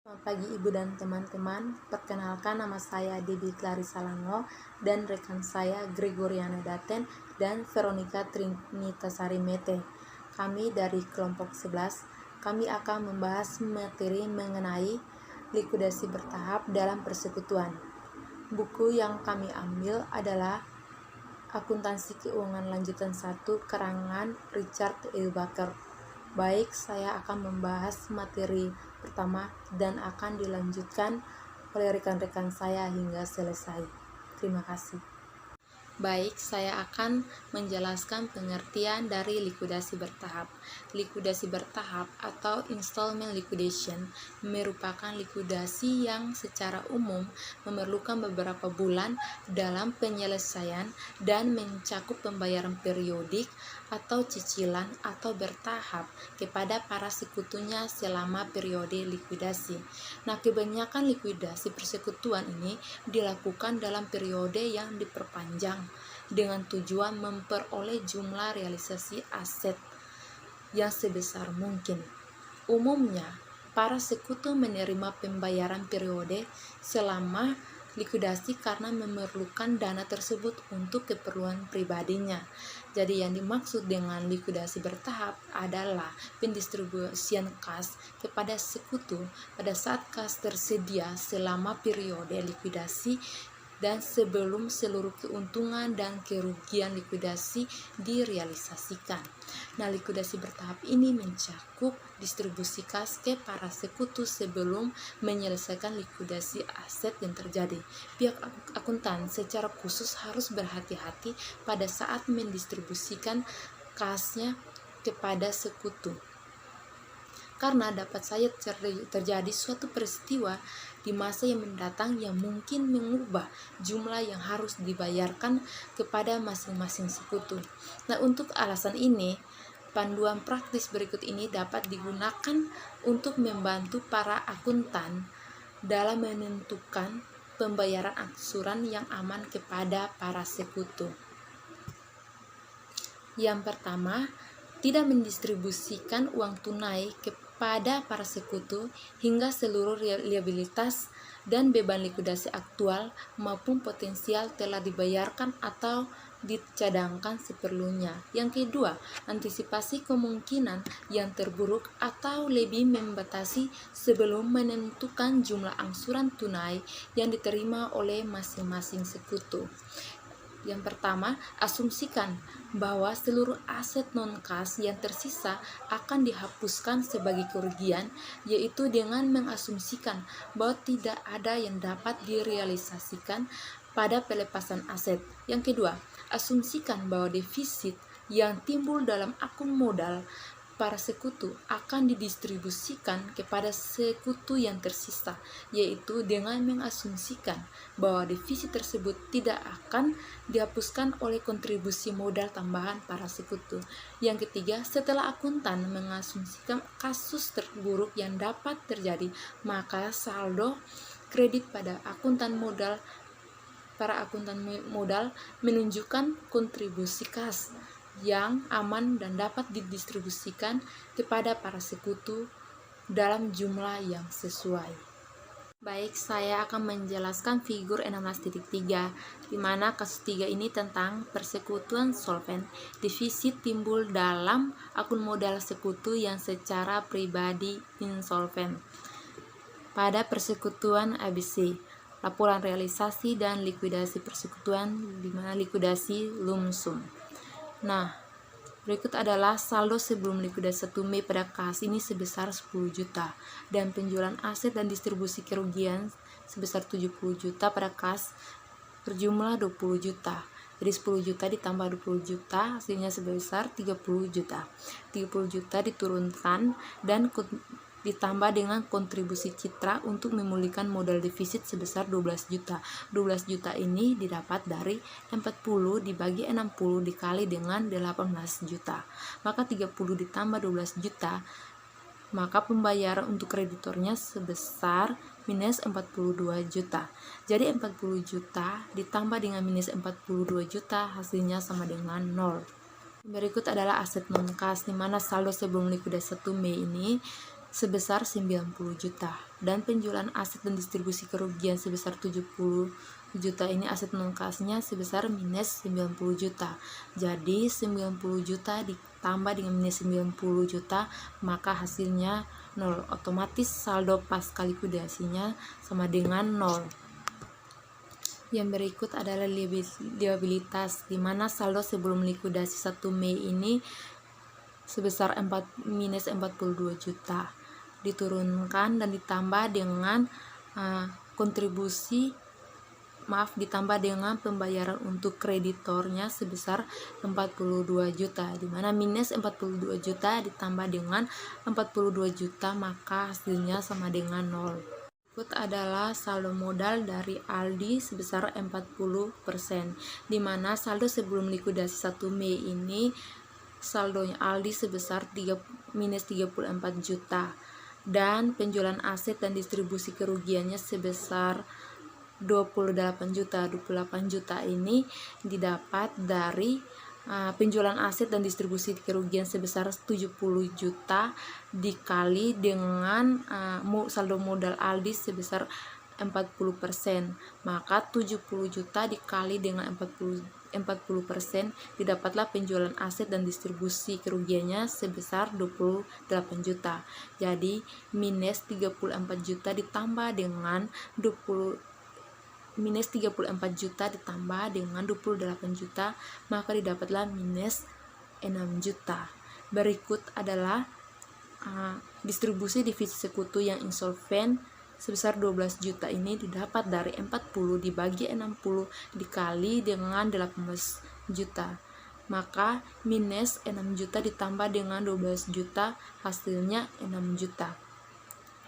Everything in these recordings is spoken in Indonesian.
Selamat pagi Ibu dan teman-teman. Perkenalkan, nama saya Debbie Clarissa Lango dan rekan saya Gregoriana Daten dan Veronica Trinitasari Mete. Kami dari kelompok 11. Kami akan membahas materi mengenai likuidasi bertahap dalam persekutuan. Buku yang kami ambil adalah Akuntansi Keuangan Lanjutan 1 karangan Richard E. Baker. Baik, saya akan membahas materi pertama dan akan dilanjutkan oleh rekan-rekan saya hingga selesai. Terima kasih. Baik, saya akan menjelaskan pengertian dari likuidasi bertahap. Likuidasi bertahap atau installment liquidation merupakan likuidasi yang secara umum memerlukan beberapa bulan dalam penyelesaian dan mencakup pembayaran periodik atau cicilan atau bertahap kepada para sekutunya selama periode likuidasi. Nah, kebanyakan likuidasi persekutuan ini dilakukan dalam periode yang diperpanjang dengan tujuan memperoleh jumlah realisasi aset yang sebesar mungkin. Umumnya, para sekutu menerima pembayaran periode selama likuidasi karena memerlukan dana tersebut untuk keperluan pribadinya. Jadi yang dimaksud dengan likuidasi bertahap adalah pendistribusian kas kepada sekutu pada saat kas tersedia selama periode likuidasi dan sebelum seluruh keuntungan dan kerugian likuidasi direalisasikan. Nah, likuidasi bertahap ini mencakup distribusi kas ke para sekutu sebelum menyelesaikan likuidasi aset yang terjadi. Pihak akuntan secara khusus harus berhati-hati pada saat mendistribusikan kasnya kepada sekutu, karena dapat saja terjadi suatu peristiwa di masa yang mendatang yang mungkin mengubah jumlah yang harus dibayarkan kepada masing-masing sekutu. Nah, untuk alasan ini, panduan praktis berikut ini dapat digunakan untuk membantu para akuntan dalam menentukan pembayaran angsuran yang aman kepada para sekutu. Yang pertama, tidak mendistribusikan uang tunai kepada para sekutu hingga seluruh liabilitas dan beban likuidasi aktual maupun potensial telah dibayarkan atau dicadangkan seperlunya. Yang kedua, antisipasi kemungkinan yang terburuk atau lebih membatasi sebelum menentukan jumlah angsuran tunai yang diterima oleh masing-masing sekutu. Yang pertama, asumsikan bahwa seluruh aset non-kas yang tersisa akan dihapuskan sebagai kerugian, yaitu dengan mengasumsikan bahwa tidak ada yang dapat direalisasikan pada pelepasan aset. Yang kedua, asumsikan bahwa defisit yang timbul dalam akun modal para sekutu akan didistribusikan kepada sekutu yang tersisa, yaitu dengan mengasumsikan bahwa defisit tersebut tidak akan dihapuskan oleh kontribusi modal tambahan para sekutu. Yang ketiga, setelah akuntan mengasumsikan kasus terburuk yang dapat terjadi, maka saldo kredit pada akuntan modal para akuntan modal menunjukkan kontribusi kas yang aman dan dapat didistribusikan kepada para sekutu dalam jumlah yang sesuai. Baik, saya akan menjelaskan figur 16.3, di mana kasus 3 ini tentang persekutuan solvent. Defisit timbul dalam akun modal sekutu yang secara pribadi insolvent. Pada persekutuan ABC, laporan realisasi dan likuidasi persekutuan, di mana likuidasi lump sum. Nah, berikut adalah saldo sebelum likuidasi 1 Mei pada kas ini sebesar 10 juta dan penjualan aset dan distribusi kerugian sebesar 70 juta pada kas berjumlah 20 juta. Jadi 10 juta ditambah 20 juta hasilnya sebesar 30 juta. 30 juta diturunkan dan ditambah dengan kontribusi citra untuk memulihkan modal defisit sebesar 12 juta. 12 juta ini didapat dari 40 dibagi 60 dikali dengan 18 juta. Maka 30 ditambah 12 juta, maka pembayaran untuk kreditornya sebesar minus 42 juta. Jadi 40 juta ditambah dengan minus 42 juta hasilnya sama dengan 0. Berikut adalah aset non-kas, di mana saldo sebelum likuidasi 1 Mei ini sebesar 90 juta, dan penjualan aset dan distribusi kerugian sebesar 70 juta. Ini aset non kasnya sebesar minus 90 juta. Jadi 90 juta ditambah dengan minus 90 juta, maka hasilnya 0. Otomatis saldo pasca likuidasinya sama dengan 0. Yang berikut adalah liabilitas, di mana saldo sebelum likuidasi 1 Mei ini sebesar minus 42 juta. Diturunkan dan ditambah dengan ditambah dengan pembayaran untuk kreditornya sebesar 42 juta, di mana minus 42 juta ditambah dengan 42 juta, maka hasilnya sama dengan 0. Berikut adalah saldo modal dari Aldi sebesar 40%, di mana saldo sebelum likuidasi 1 Mei ini saldonya Aldi sebesar minus 34 juta, dan penjualan aset dan distribusi kerugiannya sebesar 28 juta. 28 juta ini didapat dari penjualan aset dan distribusi kerugian sebesar 70 juta dikali dengan saldo modal Aldi sebesar 40%, maka 70 juta dikali dengan 40% didapatlah penjualan aset dan distribusi kerugiannya sebesar 28 juta. Jadi minus 34 juta ditambah dengan 34 juta ditambah dengan 28 juta, maka didapatlah minus 6 juta. Berikut adalah distribusi divisi sekutu yang insolven sebesar 12 juta. Ini didapat dari 40 dibagi 60 dikali dengan 18 juta, maka minus 6 juta ditambah dengan 12 juta, hasilnya 6 juta.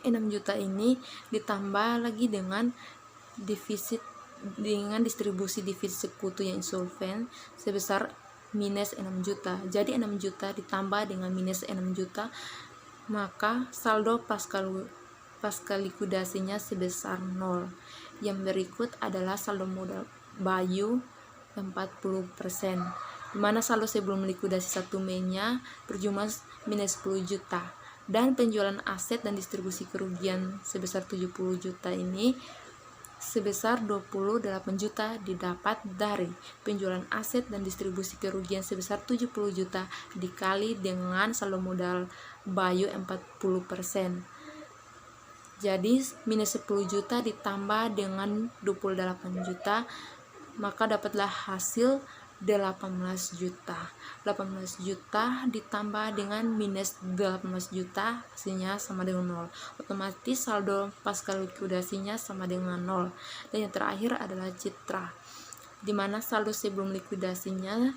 6 juta ini ditambah lagi dengan distribusi divisi sekutu yang insolven sebesar minus 6 juta. Jadi 6 juta ditambah dengan minus 6 juta, maka saldo pasca likuidasinya sebesar 0. Yang berikut adalah saldo modal Bayu 40%, di mana saldo sebelum likuidasi 1 Mei-nya berjumlah minus 10 juta, dan penjualan aset dan distribusi kerugian sebesar 70 juta ini sebesar 28 juta didapat dari penjualan aset dan distribusi kerugian sebesar 70 juta dikali dengan saldo modal Bayu 40%. Jadi minus 10 juta ditambah dengan 28 juta, maka dapatlah hasil 18 juta. 18 juta ditambah dengan minus 18 juta, hasilnya sama dengan 0. Otomatis saldo pasca likuidasinya sama dengan 0. Dan yang terakhir adalah Citra, di mana saldo sebelum likuidasinya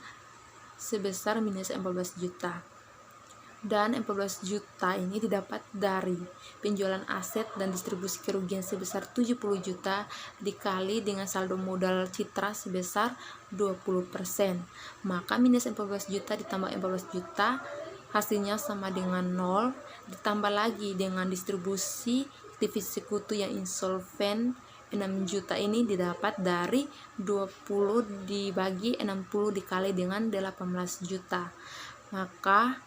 sebesar minus 14 juta. Dan 14 juta ini didapat dari penjualan aset dan distribusi kerugian sebesar 70 juta dikali dengan saldo modal Citra sebesar 20%, maka minus 14 juta ditambah 14 juta hasilnya sama dengan 0, ditambah lagi dengan distribusi divisi sekutu yang insolven 6 juta ini didapat dari 20 dibagi 60 dikali dengan 18 juta, maka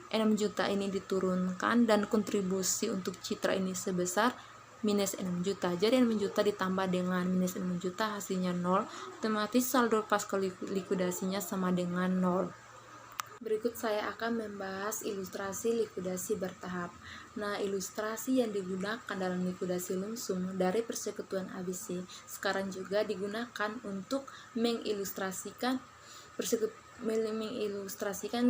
6 juta ini diturunkan dan kontribusi untuk Citra ini sebesar minus 6 juta. Jadi 6 juta ditambah dengan minus 6 juta hasilnya 0, otomatis saldo pasca likuidasinya sama dengan 0. Berikut saya akan membahas ilustrasi likuidasi bertahap. Nah, ilustrasi yang digunakan dalam likuidasi lumsum dari persekutuan ABC sekarang juga digunakan untuk mengilustrasikan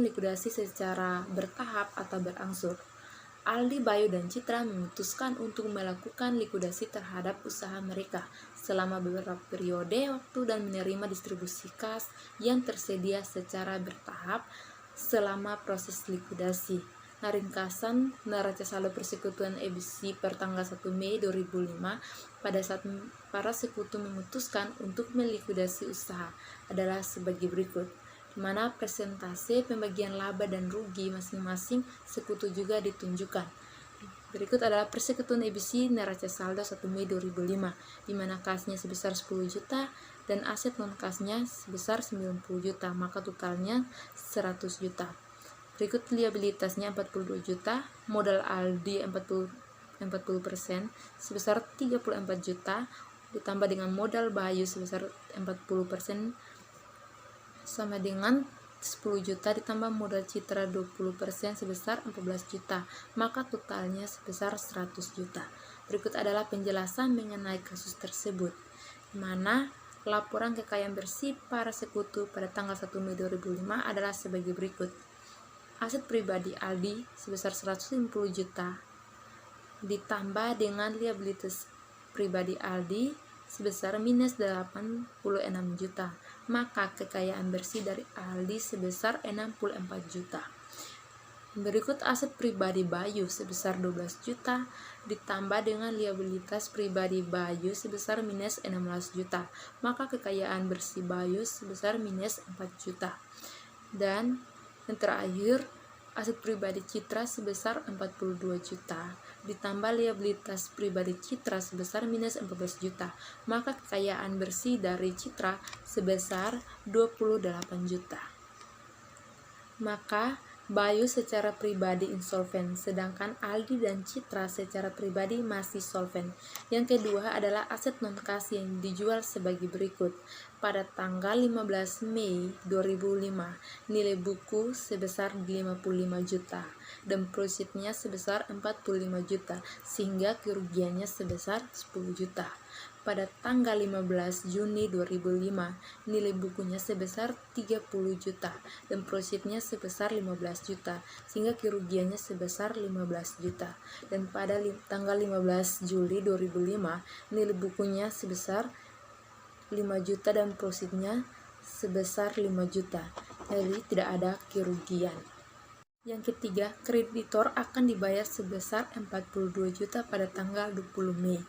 likuidasi secara bertahap atau berangsur. Aldi, Bayu, dan Citra memutuskan untuk melakukan likuidasi terhadap usaha mereka selama beberapa periode waktu dan menerima distribusi kas yang tersedia secara bertahap selama proses likuidasi. Nah, ringkasan neraca saldo persekutuan ABC per tanggal 1 Mei 2005 pada saat para sekutu memutuskan untuk melikuidasi usaha adalah sebagai berikut, di mana presentase pembagian laba dan rugi masing-masing sekutu juga ditunjukkan. Berikut adalah persekutuan ABC neraca saldo 1 Mei 2005, di mana kasnya sebesar 10 juta dan aset non kasnya sebesar 90 juta, maka totalnya 100 juta. Berikut liabilitasnya 42 juta, modal Aldi 40% sebesar 34 juta, ditambah dengan modal Bayu sebesar 40% sama dengan 10 juta, ditambah modal Citra 20% sebesar 14 juta, maka totalnya sebesar 100 juta. Berikut adalah penjelasan mengenai kasus tersebut, di mana laporan kekayaan bersih para sekutu pada tanggal 1 Mei 2005 adalah sebagai berikut. Aset pribadi Aldi sebesar 150 juta, ditambah dengan liabilitas pribadi Aldi sebesar minus 86 juta, maka kekayaan bersih dari Aldi sebesar 64 juta. Berikut aset pribadi Bayu sebesar 12 juta, ditambah dengan liabilitas pribadi Bayu sebesar minus 16 juta, maka kekayaan bersih Bayu sebesar minus 4 juta. Dan yang terakhir, aset pribadi Citra sebesar 42 juta, ditambah liabilitas pribadi Citra sebesar minus 14 juta, maka kekayaan bersih dari Citra sebesar 28 juta. Maka Bayu secara pribadi insolven, sedangkan Aldi dan Citra secara pribadi masih solven. Yang kedua adalah aset non-kas yang dijual sebagai berikut. Pada tanggal 15 Mei 2005, nilai buku sebesar 55 juta dan prosesnya sebesar 45 juta, sehingga kerugiannya sebesar 10 juta. Pada tanggal 15 Juni 2005, nilai bukunya sebesar 30 juta dan prosesnya sebesar 15 juta, sehingga kerugiannya sebesar 15 juta. Dan pada tanggal 15 Juli 2005, nilai bukunya sebesar 5 juta dan prosesnya sebesar 5 juta. Jadi tidak ada kerugian. Yang ketiga, kreditor akan dibayar sebesar 42 juta pada tanggal 20 Mei.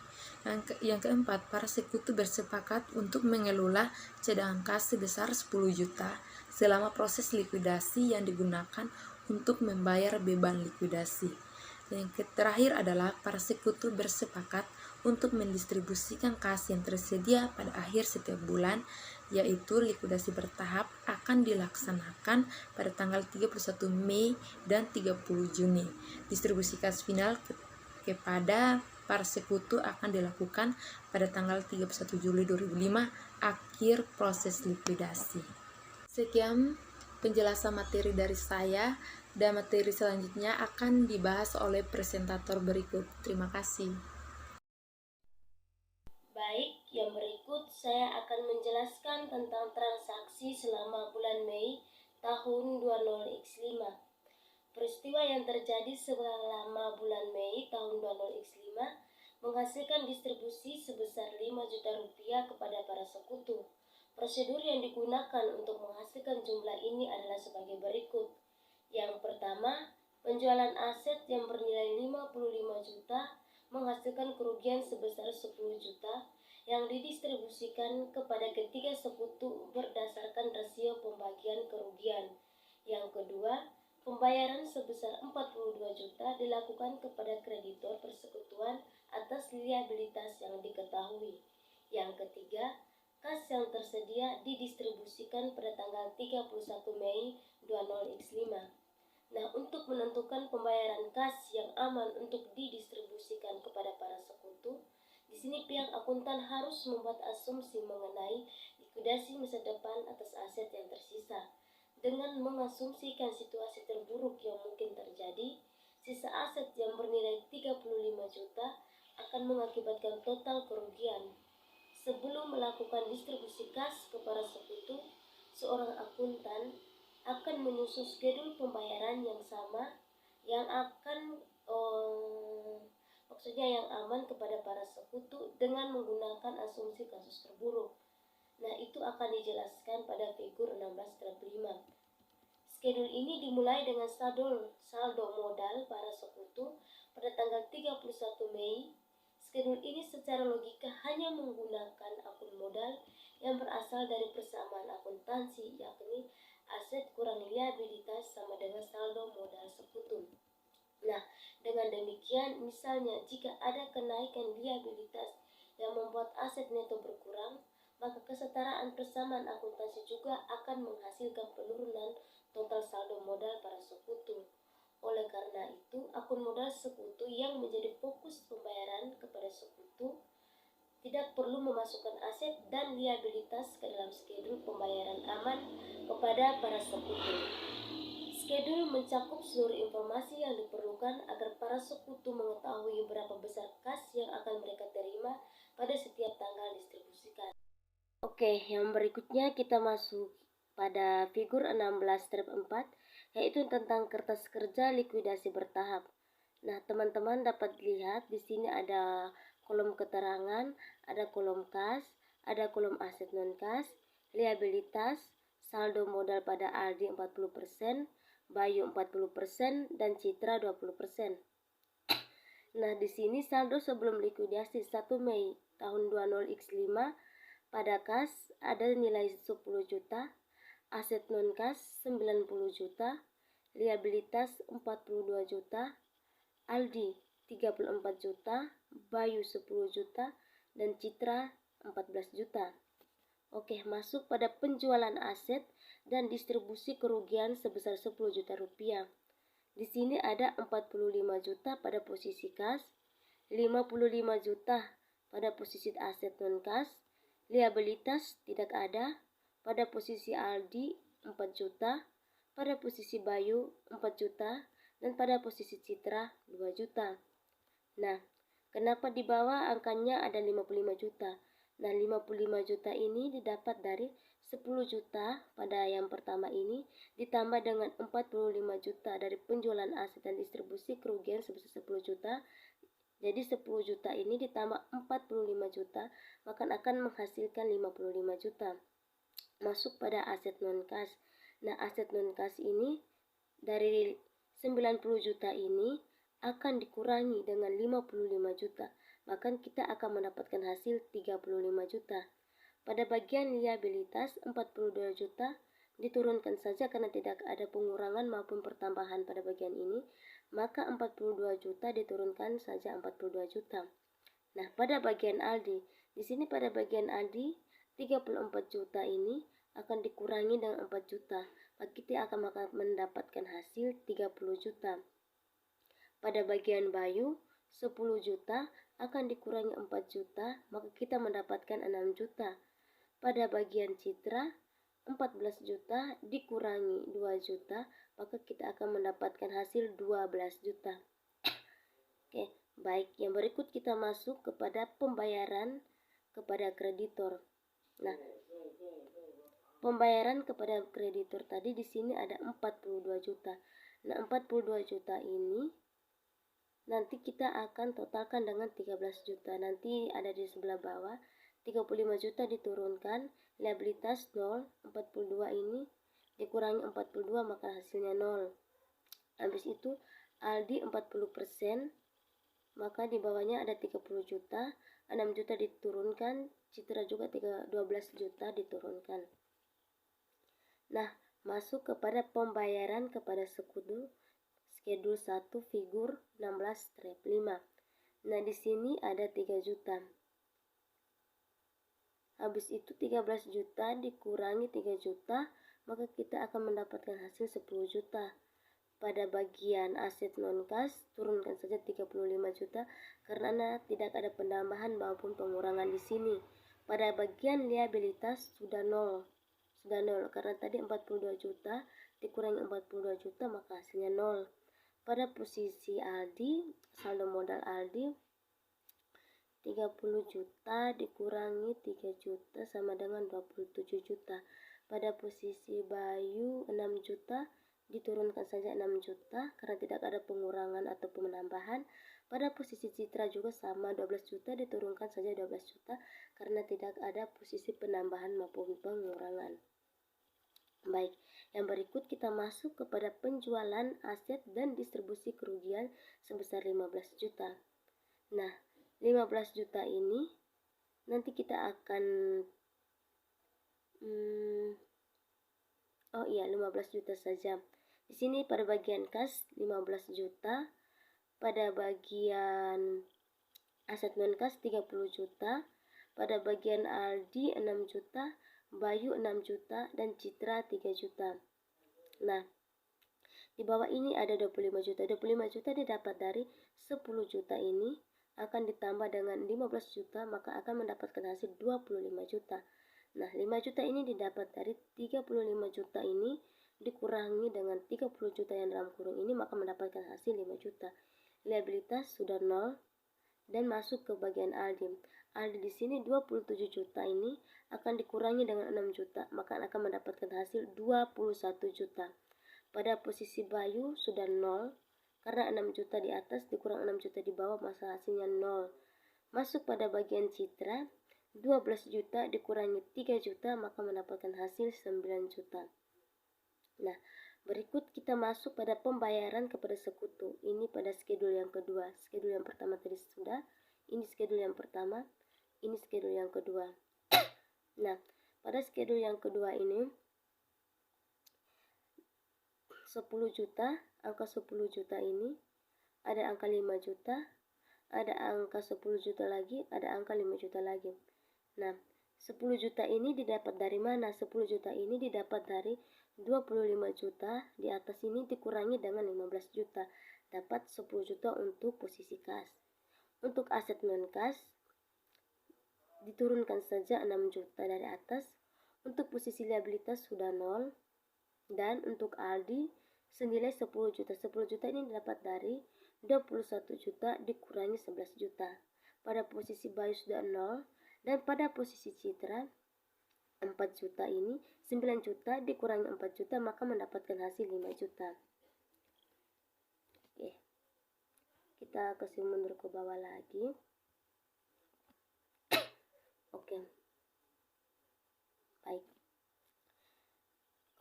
Yang keempat, para sekutu bersepakat untuk mengelola cadangan kas sebesar 10 juta selama proses likuidasi yang digunakan untuk membayar beban likuidasi. Yang terakhir adalah para sekutu bersepakat untuk mendistribusikan kas yang tersedia pada akhir setiap bulan, yaitu likuidasi bertahap akan dilaksanakan pada tanggal 31 Mei dan 30 Juni. Distribusi kas final kepada para sekutu akan dilakukan pada tanggal 31 Juli 2005, akhir proses likuidasi. Sekian penjelasan materi dari saya, dan materi selanjutnya akan dibahas oleh presentator berikut. Terima kasih. Baik, yang berikut saya akan menjelaskan tentang transaksi selama bulan Mei tahun 20x5. Peristiwa yang terjadi selama bulan Mei tahun 20x5 menghasilkan distribusi sebesar 5 juta rupiah kepada para sekutu. Prosedur yang digunakan untuk menghasilkan jumlah ini adalah sebagai berikut. Yang pertama, penjualan aset yang bernilai 55 juta menghasilkan kerugian sebesar 10 juta yang didistribusikan kepada ketiga sekutu berdasarkan rasio pembagian kerugian. Yang kedua, pembayaran sebesar 42 juta dilakukan kepada kreditor persekutuan atas liabilitas yang diketahui. Yang ketiga, kas yang tersedia didistribusikan pada tanggal 31 Mei 20x5. Nah, untuk menentukan pembayaran kas yang aman untuk didistribusikan kepada para sekutu, di sini pihak akuntan harus membuat asumsi mengenai likuidasi masa depan atas aset yang tersisa. Dengan mengasumsikan situasi terburuk yang mungkin terjadi, sisa aset yang bernilai 35 juta akan mengakibatkan total kerugian. Sebelum melakukan distribusi kas ke para sekutu, seorang akuntan akan menyusun schedule pembayaran yang sama yang akan yang aman kepada para sekutu dengan menggunakan asumsi kasus terburuk. Nah, itu akan dijelaskan pada figur 16-5. Schedule ini dimulai dengan saldo modal para sekutu pada tanggal 31 Mei. Schedule ini secara logika hanya menggunakan akun modal yang berasal dari persamaan akuntansi, yakni aset kurang liabilitas sama dengan saldo modal sekutu. Nah, dengan demikian, misalnya jika ada kenaikan liabilitas yang membuat aset neto berkurang, maka kesetaraan persamaan akuntansi juga akan menghasilkan penurunan total saldo modal para sekutu. Oleh karena itu, akun modal sekutu yang menjadi fokus pembayaran kepada sekutu tidak perlu memasukkan aset dan liabilitas ke dalam skedul pembayaran aman kepada para sekutu. Skedul mencakup seluruh informasi yang diperlukan agar para sekutu mengetahui berapa besar kas yang akan mereka terima pada setiap tanggal distribusikan. Oke, yang berikutnya kita masuk pada figur 16-4, yaitu tentang kertas kerja likuidasi bertahap. Nah, teman-teman dapat lihat di sini ada kolom keterangan, ada kolom kas, ada kolom aset non kas, liabilitas, saldo modal pada Aldi 40%, Bayu 40%, dan Citra 20%. Nah, di sini saldo sebelum likuidasi 1 Mei tahun 20x5 pada kas ada nilai 10 juta, aset non kas 90 juta, liabilitas 42 juta, Aldi 34 juta, Bayu 10 juta, dan Citra 14 juta. Oke, masuk pada penjualan aset dan distribusi kerugian sebesar 10 juta rupiah. Di sini ada 45 juta pada posisi kas, 55 juta pada posisi aset non kas, liabilitas tidak ada, pada posisi Aldi 4 juta, pada posisi Bayu 4 juta, dan pada posisi Citra 2 juta. Nah, kenapa di bawah angkanya ada 55 juta? Nah, 55 juta ini didapat dari 10 juta pada yang pertama ini ditambah dengan 45 juta dari penjualan aset dan distribusi kerugian sebesar 10 juta. Jadi 10 juta ini ditambah 45 juta maka akan menghasilkan 55 juta. Masuk pada aset non kas. Nah, aset non kas ini dari 90 juta ini akan dikurangi dengan 55 juta. Maka kita akan mendapatkan hasil 35 juta. Pada bagian liabilitas 42 juta diturunkan saja karena tidak ada pengurangan maupun pertambahan pada bagian ini, maka 42 juta diturunkan saja 42 juta. Nah, pada bagian Aldi, di sini pada bagian Aldi 34 juta ini akan dikurangi dengan 4 juta, maka kita akan mendapatkan hasil 30 juta. Pada bagian Bayu 10 juta akan dikurangi 4 juta, maka kita mendapatkan 6 juta. Pada bagian Citra 14 juta dikurangi 2 juta, maka kita akan mendapatkan hasil 12 juta. Oke, baik. Yang berikut kita masuk kepada pembayaran kepada kreditor. Nah, pembayaran kepada kreditor tadi di sini ada 42 juta. Nah, 42 juta ini nanti kita akan totalkan dengan 13 juta. Nanti ada di sebelah bawah. 35 juta diturunkan, liabilitas 0, 42 ini dikurangi 42 maka hasilnya 0. Habis itu Aldi 40%, maka di bawahnya ada 30 juta, 6 juta diturunkan, Citra juga 12 juta diturunkan. Nah, masuk kepada pembayaran kepada sekutu skedul 1 figur 16-5. Nah, di sini ada 3 juta. Habis itu 13 juta dikurangi 3 juta, maka kita akan mendapatkan hasil 10 juta. Pada bagian aset non kas turunkan saja 35 juta karena tidak ada penambahan maupun pengurangan di sini. Pada bagian liabilitas sudah 0 karena tadi 42 juta dikurangi 42 juta maka hasilnya 0. Pada posisi Aldi, saldo modal Aldi 30 juta dikurangi 3 juta sama dengan 27 juta. Pada posisi Bayu 6 juta diturunkan saja 6 juta karena tidak ada pengurangan atau penambahan. Pada posisi Citra juga sama 12 juta diturunkan saja 12 juta karena tidak ada posisi penambahan maupun pengurangan. Baik, yang berikut kita masuk kepada penjualan aset dan distribusi kerugian sebesar 15 juta. Nah, 15 juta ini nanti kita akan 15 juta saja. Di sini pada bagian kas 15 juta, pada bagian aset non kas 30 juta, Pada bagian Aldi 6 juta, Bayu 6 juta, dan Citra 3 juta. Nah, di bawah ini ada 25 juta. 25 juta didapat dari 10 juta ini akan ditambah dengan 15 juta, maka akan mendapatkan hasil 25 juta. Nah, 5 juta ini didapat dari 35 juta ini dikurangi dengan 30 juta yang dalam kurung ini, maka mendapatkan hasil 5 juta. Liabilitas sudah 0 dan masuk ke bagian Aldi. Aldi di sini 27 juta ini akan dikurangi dengan 6 juta, maka akan mendapatkan hasil 21 juta. Pada posisi Bayu sudah 0, karena 6 juta di atas dikurang 6 juta di bawah, maka hasilnya 0. Masuk pada bagian Citra, 12 juta dikurangi 3 juta, maka mendapatkan hasil 9 juta. Nah, berikut kita masuk pada pembayaran kepada sekutu. Ini pada skedul yang kedua. Skedul yang pertama tadi sudah, ini skedul yang pertama, ini skedul yang kedua. Nah, pada skedul yang kedua ini 10 juta, angka 10 juta ini ada angka 5 juta, ada angka 10 juta lagi, ada angka 5 juta lagi. Nah, 10 juta ini didapat dari mana? 10 juta ini didapat dari 25 juta di atas ini dikurangi dengan 15 juta. Dapat 10 juta untuk posisi kas. Untuk aset non-kas diturunkan saja 6 juta dari atas. Untuk posisi liabilitas sudah 0. Dan untuk Aldi senilai 10 juta. 10 juta ini didapat dari 21 juta dikurangi 11 juta. Pada posisi Bayu sudah 0. Dan pada posisi Citra 4 juta ini 9 juta dikurangi 4 juta, maka mendapatkan hasil 5 juta. Oke. Kita kasih mundur ke bawah lagi. Oke. Baik.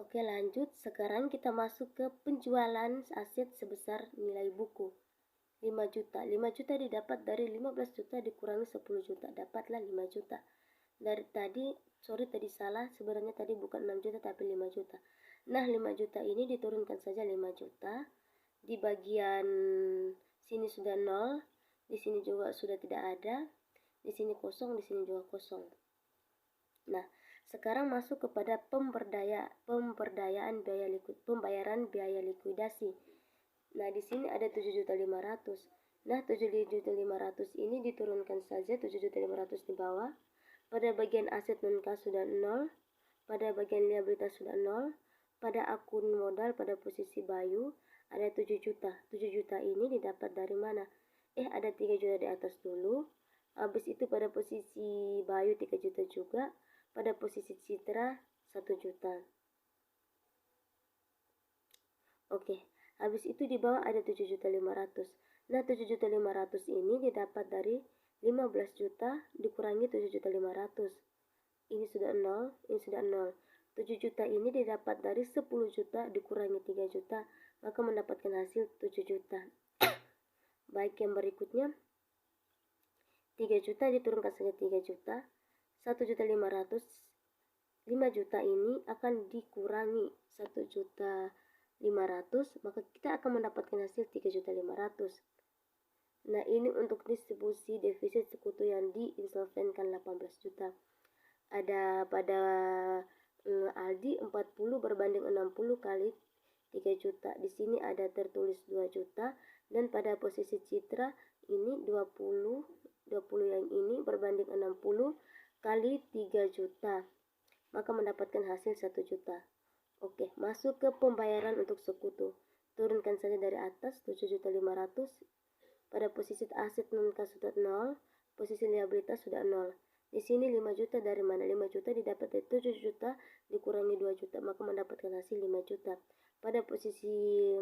Oke, lanjut. Sekarang kita masuk ke penjualan aset sebesar nilai buku 5 juta. 5 juta didapat dari 15 juta dikurangi 10 juta. Dapatlah 5 juta. Dari tadi salah. Sebenarnya tadi bukan 6 juta tapi 5 juta. Nah, 5 juta ini diturunkan saja 5 juta. Di bagian sini sudah 0. Di sini juga sudah tidak ada. Di sini kosong, di sini juga kosong. Nah, sekarang masuk kepada pembayaran biaya likuidasi. Nah, di sini ada 7.500. Nah, 7.500 ini diturunkan saja 7.500 di bawah. Pada bagian aset non-kas sudah 0. Pada bagian liabilitas sudah 0. Pada akun modal pada posisi Bayu ada 7 juta. 7 juta ini didapat dari mana? Ada 3 juta di atas dulu. Habis itu pada posisi Bayu 3 juta juga. Pada posisi Citra 1 juta. Oke, habis itu di bawah ada 7.500. Nah, 7.500 ini didapat dari 15 juta dikurangi 7.500. Ini sudah 0, ini sudah 0. 7 juta ini didapat dari 10 juta dikurangi 3 juta, maka mendapatkan hasil 7 juta. Baik, yang berikutnya 3 juta diturunkan saja 3 juta. 1.500, 5 juta ini akan dikurangi 1.500.000, maka kita akan mendapatkan hasil 3.500.000. Nah, ini untuk distribusi defisit sekutu yang diinsolvenkan 18 juta. Ada pada Aldi 40 berbanding 60 kali 3 juta. Di sini ada tertulis 2 juta. Dan pada posisi Citra ini 20 yang ini berbanding 60 kali 3 juta, maka mendapatkan hasil 1 juta. Oke, masuk ke pembayaran untuk sekutu. Turunkan saja dari atas 7.500. Pada posisi aset non-kas sudah 0, posisi liabilitas sudah 0. Di sini 5 juta dari mana? 5 juta didapat dari 7 juta dikurangi 2 juta, maka mendapatkan hasil 5 juta. Pada posisi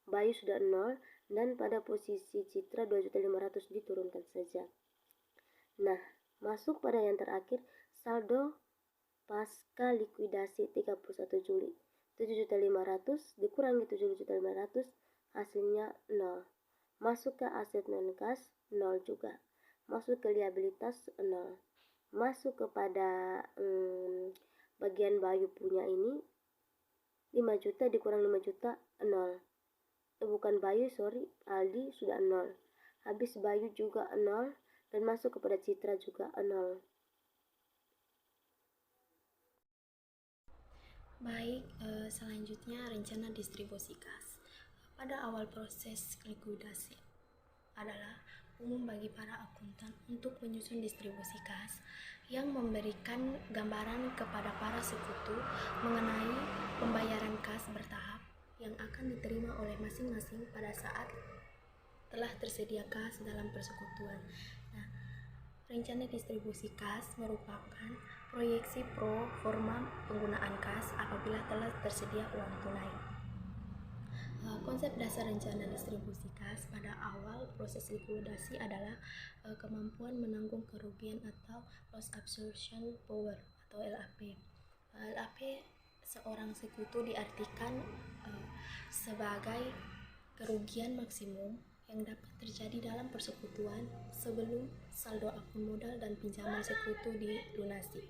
Bayu sudah 0, dan pada posisi Citra 2.500.000 diturunkan saja. Nah, masuk pada yang terakhir, saldo pasca likuidasi 31 Juli. 7.500 dikurangi 7.500, hasilnya 0. Masuk ke aset non-kas 0 juga. Masuk ke liabilitas 0. Masuk kepada bagian Bayu punya ini 5 juta dikurang 5 juta 0. Bukan Bayu, Aldi sudah 0. Habis Bayu juga 0. dan masuk kepada Citra juga 0. Baik, selanjutnya rencana distribusi kas. Pada awal proses likuidasi adalah umum bagi para akuntan untuk menyusun distribusi kas yang memberikan gambaran kepada para sekutu mengenai pembayaran kas bertahap yang akan diterima oleh masing-masing pada saat telah tersedia kas dalam persekutuan. Nah, rencana distribusi kas merupakan proyeksi pro forma penggunaan kas apabila telah tersedia uang tunai. Konsep dasar rencana distribusi kas pada awal proses likuidasi adalah kemampuan menanggung kerugian atau loss absorption power atau LAP. LAP seorang sekutu diartikan sebagai kerugian maksimum yang dapat terjadi dalam persekutuan sebelum saldo akun modal dan pinjaman sekutu dilunasi.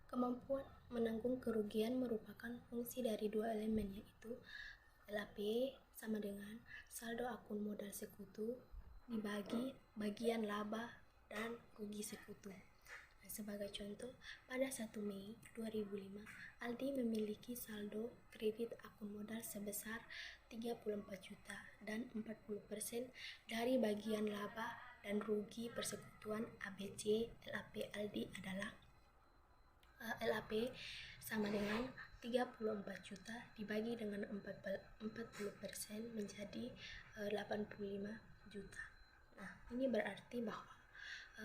Kemampuan menanggung kerugian merupakan fungsi dari dua elemen, yaitu LAP sama dengan saldo akun modal sekutu dibagi bagian laba dan rugi sekutu. Nah, sebagai contoh, pada 1 Mei 2005, Aldi memiliki saldo kredit akun modal sebesar 34 juta dan 40% dari bagian laba dan rugi persekutuan ABC LAP Aldi adalah LAP sama dengan 34 juta dibagi dengan 40% menjadi 85 juta. Nah, ini berarti bahwa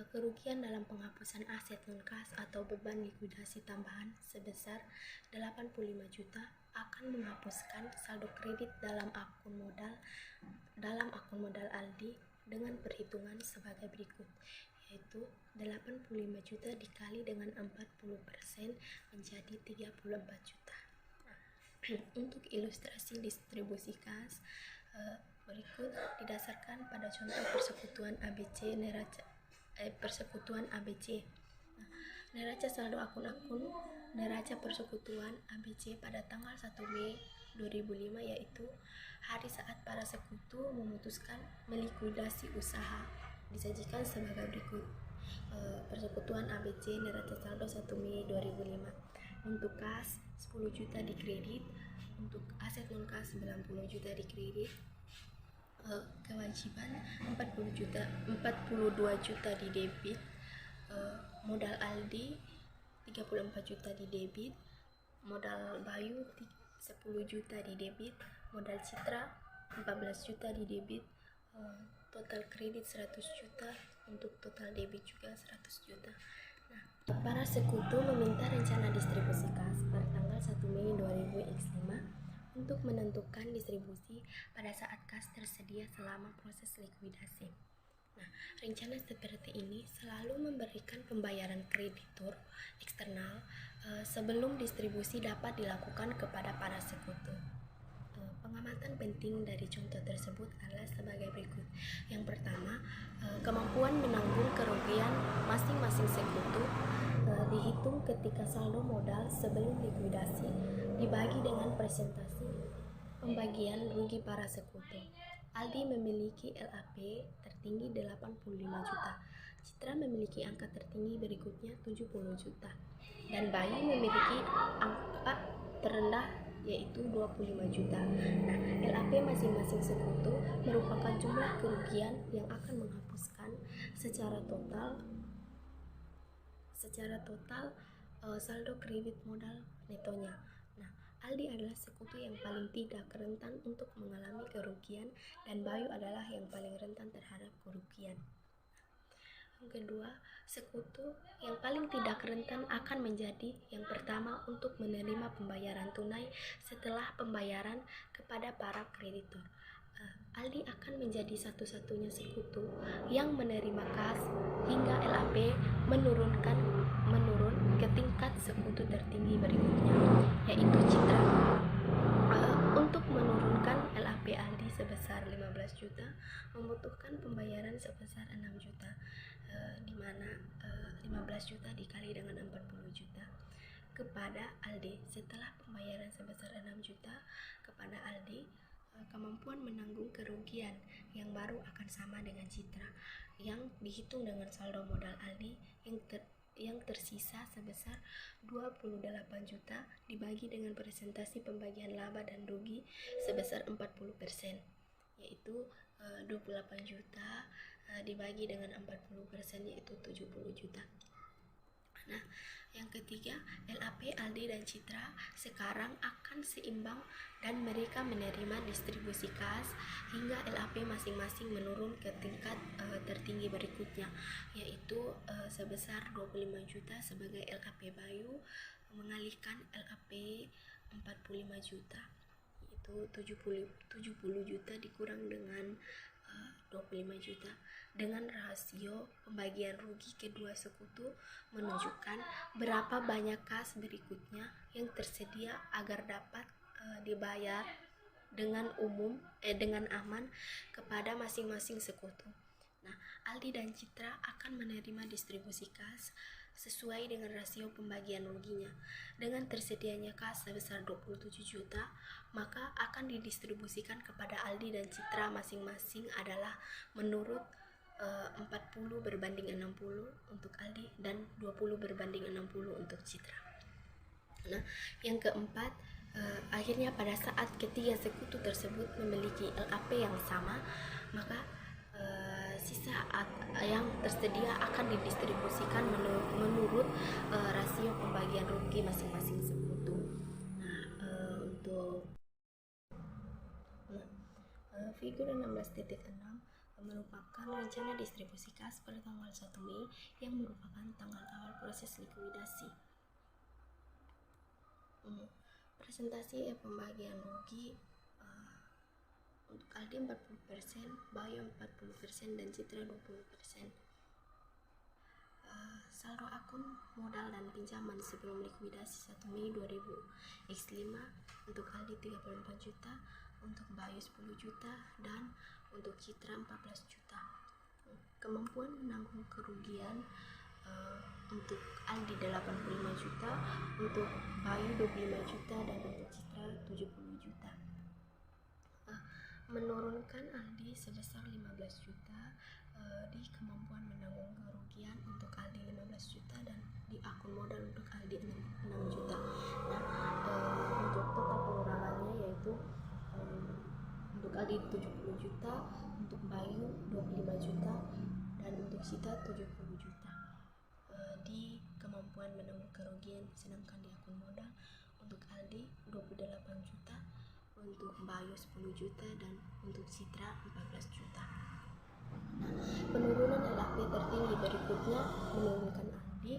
kerugian dalam penghapusan aset non-kas atau beban likuidasi tambahan sebesar 85 juta akan menghapuskan saldo kredit dalam akun modal Aldi dengan perhitungan sebagai berikut, yaitu 85 juta dikali dengan 40% menjadi 34 juta. Nah, untuk ilustrasi distribusi kas berikut didasarkan pada contoh persekutuan ABC Nah, neraca saldo akun-akun neraca persekutuan ABC pada tanggal 1 Mei 2005 yaitu hari saat para sekutu memutuskan melikuidasi usaha disajikan sebagai berikut. Persekutuan ABC neraca saldo 1 Mei 2005. Untuk kas 10 juta di kredit, untuk aset non kas 90 juta di kredit, kewajiban 42 juta di debit, modal Aldi 34 juta di debit, modal Bayu 10 juta di debit, modal Citra 14 juta di debit, total kredit 100 juta, untuk total debit juga 100 juta. Nah, para sekutu meminta rencana distribusi kas pada tanggal 1 Mei 2005 untuk menentukan distribusi pada saat kas tersedia selama proses likuidasi. Nah, rencana seperti ini selalu memberikan pembayaran kreditur eksternal sebelum distribusi dapat dilakukan kepada para sekutu. Pengamatan penting dari contoh tersebut adalah sebagai berikut. Yang pertama, kemampuan menanggung kerugian masing-masing sekutu dihitung ketika saldo modal sebelum likuidasi dibagi dengan presentasi pembagian rugi para sekutu. Aldi memiliki LAP tertinggi 85 juta, Citra memiliki angka tertinggi berikutnya 70 juta, dan Bayu memiliki angka terendah yaitu 25 juta. Nah, LAP masing-masing sekutu merupakan jumlah kerugian yang akan menghapuskan secara total saldo kredit modal netonya. Nah, Aldi adalah sekutu yang paling tidak rentan untuk mengalami kerugian dan Bayu adalah yang paling rentan terhadap kerugian. Yang kedua, sekutu yang paling tidak rentan akan menjadi yang pertama untuk menerima pembayaran tunai setelah pembayaran kepada para kreditur. Aldi akan menjadi satu-satunya sekutu yang menerima kas hingga LAP menurun ke tingkat sekutu tertinggi berikutnya, yaitu Citra. Untuk menurunkan LAP Aldi sebesar 15 juta membutuhkan pembayaran sebesar 6 juta, di mana 15 juta dikali dengan 40 juta kepada Aldi. Setelah pembayaran sebesar 6 juta kepada Aldi, kemampuan menanggung kerugian yang baru akan sama dengan Citra yang dihitung dengan saldo modal Aldi yang tersisa sebesar 28 juta dibagi dengan presentasi pembagian laba dan rugi sebesar 40%, yaitu 28 juta dibagi dengan 40% yaitu 70 juta. Nah, yang ketiga, LAP, Aldi, dan Citra sekarang akan seimbang dan mereka menerima distribusi kas hingga LAP masing-masing menurun ke tingkat tertinggi berikutnya, yaitu sebesar 25 juta sebagai LAP Bayu mengalihkan LAP 45 juta, yaitu 70 juta dikurang dengan 25 juta. Dengan rasio pembagian rugi kedua sekutu menunjukkan berapa banyak kas berikutnya yang tersedia agar dapat dibayar dengan aman kepada masing-masing sekutu. Nah, Aldi dan Citra akan menerima distribusi kas sesuai dengan rasio pembagian ruginya. Dengan tersedianya kas sebesar 27 juta, maka akan didistribusikan kepada Aldi dan Citra masing-masing adalah menurut 40 berbanding 60 untuk Aldi dan 20 berbanding 60 untuk Citra. Nah, yang keempat, akhirnya pada saat ketiga sekutu tersebut memiliki LAP yang sama, maka sisa yang tersedia akan didistribusikan menurut rasio pembagian rugi masing-masing sekutu. Figur 16.6 merupakan rencana distribusi kas pada tanggal 1 Mei yang merupakan tanggal awal proses likuidasi. Presentasi pembagian rugi untuk Aldi 40%, Bayu 40%, dan Citra 20%. Saldo akun modal dan pinjaman sebelum likuidasi 1 Mei 2000X5 untuk Aldi 34 juta, untuk Bayu 10 juta, dan untuk Citra 14 juta. Kemampuan menanggung kerugian untuk Aldi 85 juta, untuk Bayu 25 juta, dan untuk Citra 70 juta. Menurunkan Aldi sebesar 15 juta di kemampuan menanggung kerugian untuk Aldi 15 juta dan di akun modal untuk Aldi 6 juta. Nah, untuk total pengurangannya yaitu untuk Aldi 70 juta, untuk Bayu 25 juta, dan untuk Citra 70 juta di kemampuan menanggung kerugian, sedangkan di akun modal untuk Aldi 28 juta, untuk Bayu 10 juta, dan untuk Citra 14 juta. Penurunan LAP tertinggi berikutnya menurunkan Aldi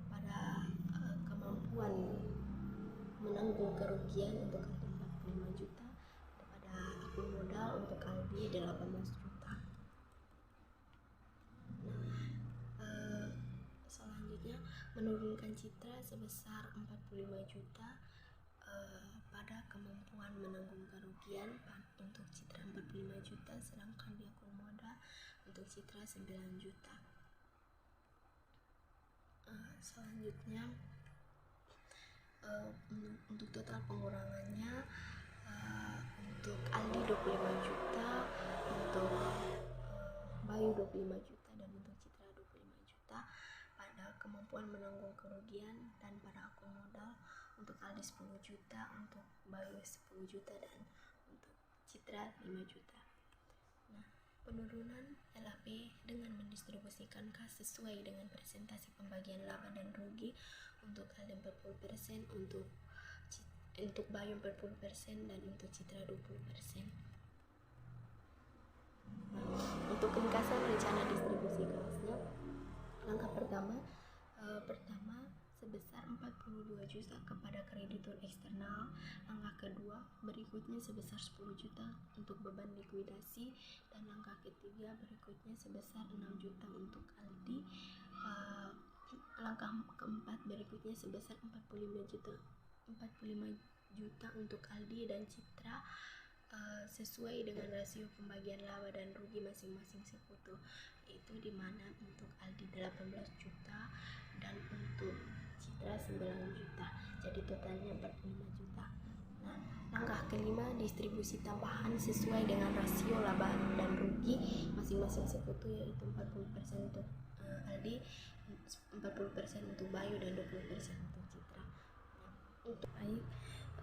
pada kemampuan menanggung kerugian untuk Aldi 45 juta, pada akun modal untuk Aldi 18 juta. Selanjutnya menurunkan Citra sebesar 45 juta pada kemampuan menanggung kerugian untuk Citra 45 juta, sedangkan di akun modal untuk Citra 9 juta. Selanjutnya untuk total pengurangannya untuk Aldi 25 juta, untuk Bayu 25 juta, dan untuk Citra 25 juta pada kemampuan menanggung kerugian, dan pada akun modal untuk Aldi 10 juta, untuk Bayu 10 juta, dan untuk Citra 5 juta. Nah, penurunan LAP dengan mendistribusikan kas sesuai dengan presentasi pembagian laba dan rugi untuk Aldi 40%, untuk Bayu 40%, dan untuk Citra 20%. Untuk ringkasan rencana distribusi kasnya, langkah pertama sebesar 42 juta kepada kreditur eksternal. Langkah kedua berikutnya sebesar 10 juta untuk beban likuidasi, dan langkah ketiga berikutnya sebesar 6 juta untuk Aldi. Langkah keempat berikutnya sebesar 45 juta untuk Aldi dan Citra sesuai dengan rasio pembagian laba dan rugi masing-masing sekutu, itu dimana untuk Aldi 18 juta dan untuk Citra 9 juta, jadi totalnya 45 juta. Nah, Langkah kelima, distribusi tambahan sesuai dengan rasio laba dan rugi masing-masing sekutu, yaitu 40% untuk Aldi, 40% untuk Bayu, dan 20% untuk Citra.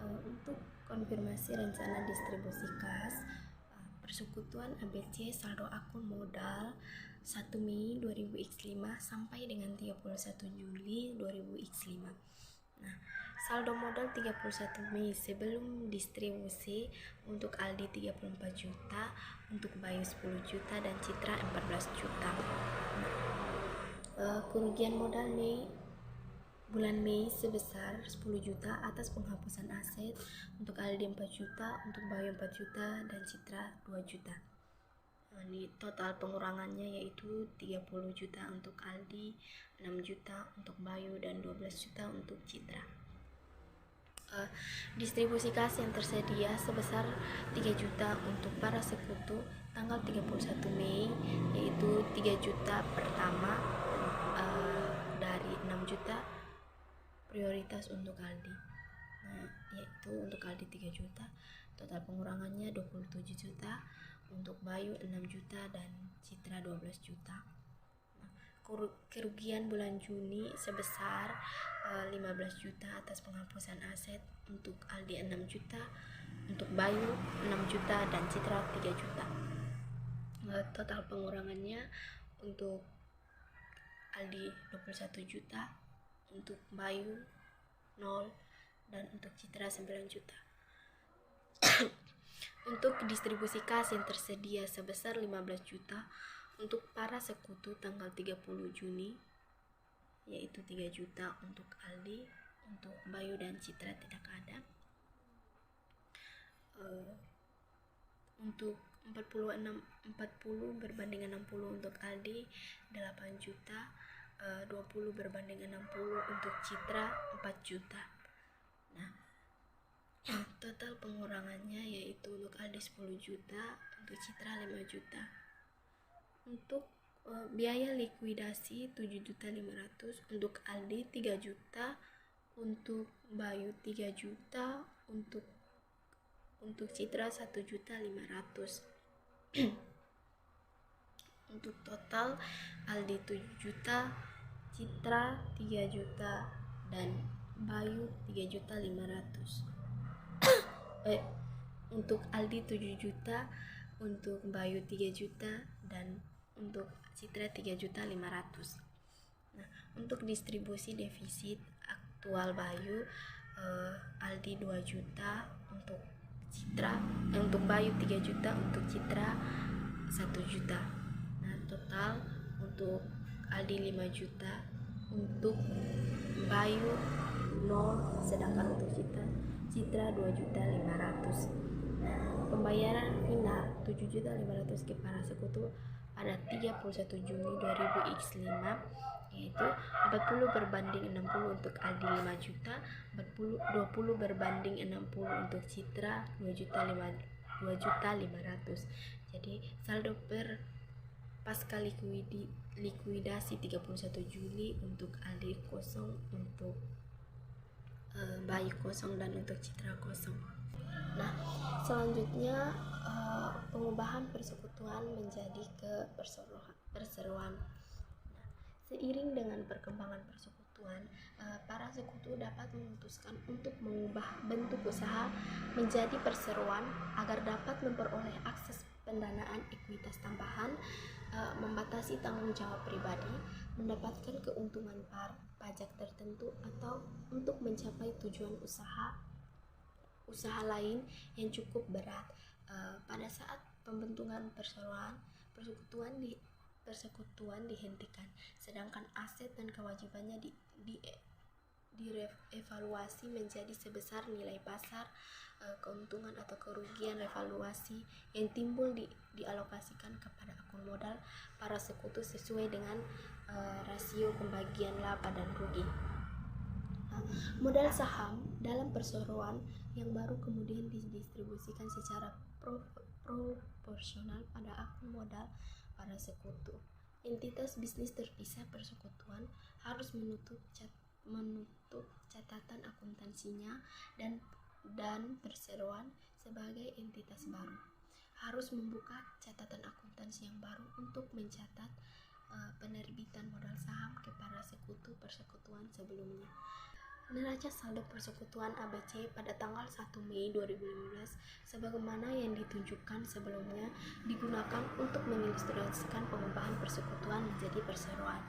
Untuk konfirmasi rencana distribusi kas, persekutuan ABC saldo akun modal 1 Mei 2000X5 sampai dengan 31 Juli 2000X5. Nah, saldo modal 31 Mei sebelum distribusi untuk Aldi 34 juta, untuk Bayu 10 juta, dan Citra 14 juta. Kerugian modal bulan Mei sebesar 10 juta atas penghapusan aset, untuk Aldi 4 juta, untuk Bayu 4 juta, dan Citra 2 juta. Ini total pengurangannya yaitu 30 juta untuk Aldi, 6 juta untuk Bayu, dan 12 juta untuk Citra. Distribusi kas yang tersedia sebesar 3 juta untuk para sekutu tanggal 31 Mei, yaitu 3 juta pertama dari 6 juta prioritas untuk Aldi. Nah, yaitu untuk Aldi 3 juta, total pengurangannya 27 juta, untuk Bayu 6 juta, dan Citra 12 juta. Kerugian bulan Juni sebesar 15 juta atas penghapusan aset, untuk Aldi 6 juta, untuk Bayu 6 juta, dan Citra 3 juta. Total pengurangannya untuk Aldi 21 juta, untuk Bayu 0, dan untuk Citra 9 juta. Untuk distribusi kas yang tersedia sebesar 15 juta untuk para sekutu tanggal 30 Juni, yaitu 3 juta untuk Aldi, untuk Bayu dan Citra tidak ada. Untuk 40 berbanding 60 untuk Aldi 8 juta, 20 berbanding 60 untuk Citra 4 juta. Nah, total pengurangannya yaitu untuk Aldi 10 juta, untuk Citra 5 juta. Untuk biaya likuidasi 7.500.000 untuk Aldi 3 juta, untuk Bayu 3 juta, untuk Citra 1.500.000. Untuk total Aldi 7 juta, Citra 3 juta, dan Bayu 3.500.000. Untuk Aldi 7 juta, untuk Bayu 3 juta, dan untuk Citra 3.500.000. Nah, untuk distribusi defisit aktual Bayu, Aldi 2 juta, untuk Bayu 3 juta, untuk Citra 1 juta. Nah, total untuk Aldi 5 juta, untuk Bayu 0, sedangkan untuk Citra 2.500.000. Pembayaran final 7.500.000 ke para sekutu pada 31 Juni 2000X5, yaitu 40 berbanding 60 untuk Aldi 5 juta, 20 berbanding 60 untuk Citra 2.500.000. Jadi saldo per pasca likuidasi 31 Juli untuk Aldi kosong, untuk Bayu kosong, dan untuk Citra kosong. Nah, selanjutnya pengubahan persekutuan menjadi ke perseroan. Nah, seiring dengan perkembangan persekutuan, para sekutu dapat memutuskan untuk mengubah bentuk usaha menjadi perseroan agar dapat memperoleh akses pendanaan ekuitas tambahan, membatasi tanggung jawab pribadi, mendapatkan keuntungan pajak tertentu, atau untuk mencapai tujuan usaha lain yang cukup berat. Pada saat pembentukan persekutuan dihentikan, sedangkan aset dan kewajibannya direvaloasi menjadi sebesar nilai pasar, keuntungan atau kerugian revaluasi yang timbul dialokasikan kepada akun modal para sekutu sesuai dengan rasio pembagian laba dan rugi. Modal saham dalam perseroan yang baru kemudian didistribusikan secara proporsional pada akun modal para sekutu. Entitas bisnis terpisah persekutuan harus menutup catatan akuntansinya dan dan perseroan sebagai entitas baru harus membuka catatan akuntansi yang baru untuk mencatat penerbitan modal saham kepada sekutu persekutuan sebelumnya. Neraca saldo persekutuan ABC pada tanggal 1 Mei 2015 sebagaimana yang ditunjukkan sebelumnya digunakan untuk mengilustrasikan pengubahan persekutuan menjadi perseroan.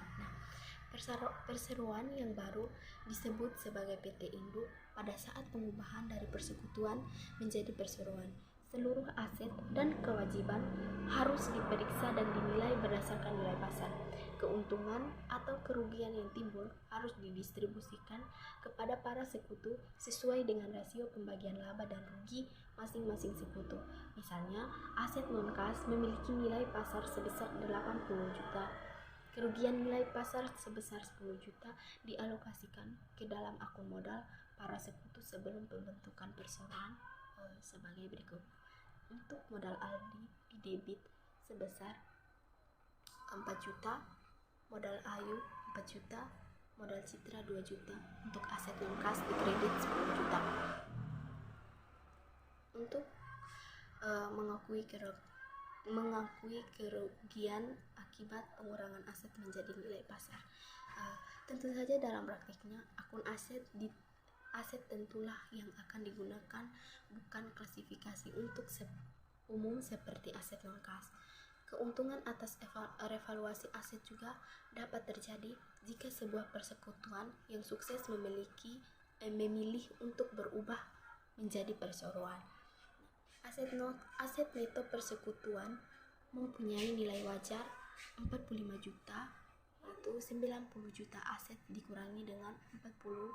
Perseroan yang baru disebut sebagai PT Induk pada saat pengubahan dari persekutuan menjadi perseroan. Seluruh aset dan kewajiban harus diperiksa dan dinilai berdasarkan nilai pasar. Keuntungan atau kerugian yang timbul harus didistribusikan kepada para sekutu sesuai dengan rasio pembagian laba dan rugi masing-masing sekutu. Misalnya, aset non-kas memiliki nilai pasar sebesar 80 juta. Kerugian nilai pasar sebesar 10 juta dialokasikan ke dalam akun modal para sekutu sebelum pembentukan perseroan sebagai berikut. Untuk modal Aldi didebit sebesar 4 juta, modal Ayu 4 juta, modal Citra 2 juta. Untuk aset non-kas dikredit 10 juta. Untuk mengakui kerugian akibat pengurangan aset menjadi nilai pasar. Tentu saja dalam praktiknya akun aset tentulah yang akan digunakan, bukan klasifikasi untuk umum seperti aset non-kas. Keuntungan atas revaluasi aset juga dapat terjadi jika sebuah persekutuan yang sukses memilih untuk berubah menjadi perseroan. Aset neto persekutuan mempunyai nilai wajar 45 juta, yaitu 90 juta aset dikurangi dengan 40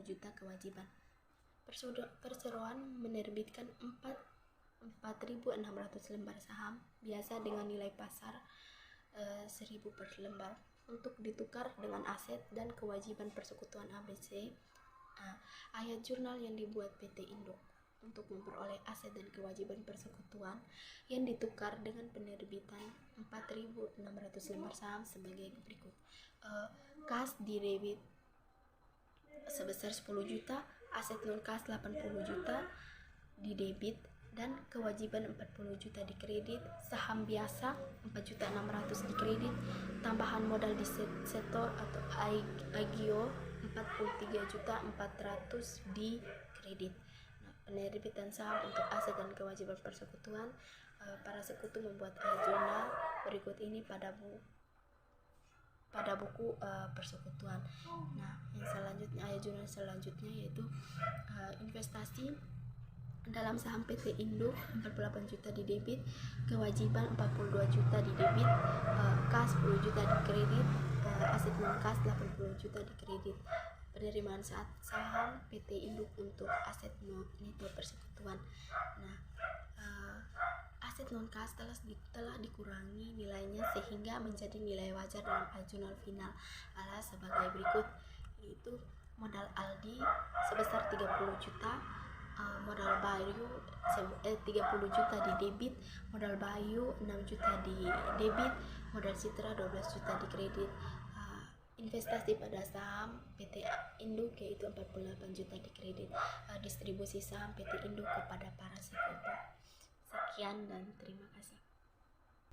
juta kewajiban. Perseroan menerbitkan 4.600 lembar saham biasa dengan nilai pasar 1.000 per lembar untuk ditukar dengan aset dan kewajiban persekutuan ABC. Ayat jurnal yang dibuat PT Induk untuk memperoleh aset dan kewajiban persekutuan yang ditukar dengan penerbitan 4.600 lembar saham sebagai berikut. Kas didebit sebesar 10 juta, aset non-kas 80 juta didebit dan kewajiban 40 juta dikredit, saham biasa 4.600.000 dikredit, tambahan modal di setor atau agio 43.400.000 dikredit. Penerbitan saham untuk aset dan kewajiban persekutuan, para sekutu membuat ayat jurnal berikut ini pada buku persekutuan. Nah, yang selanjutnya ayat jurnal selanjutnya yaitu investasi dalam saham PT Induk 48 juta didebit, kewajiban 42 juta didebit, kas 10 juta dikredit, aset non-kas 80 juta dikredit. Penerimaan saat saham PT Induk untuk aset neto persekutuan. Nah, aset non-kas telah dikurangi nilainya sehingga menjadi nilai wajar dalam jurnal final adalah sebagai berikut, yaitu modal Aldi sebesar 30 juta, modal Bayu 30 juta didebit, modal Bayu 6 juta didebit, modal Citra 12 juta dikredit. Investasi pada saham PT Induk yaitu 48 juta dikredit. Distribusi saham PT Induk kepada para sekutu. Sekian dan terima kasih.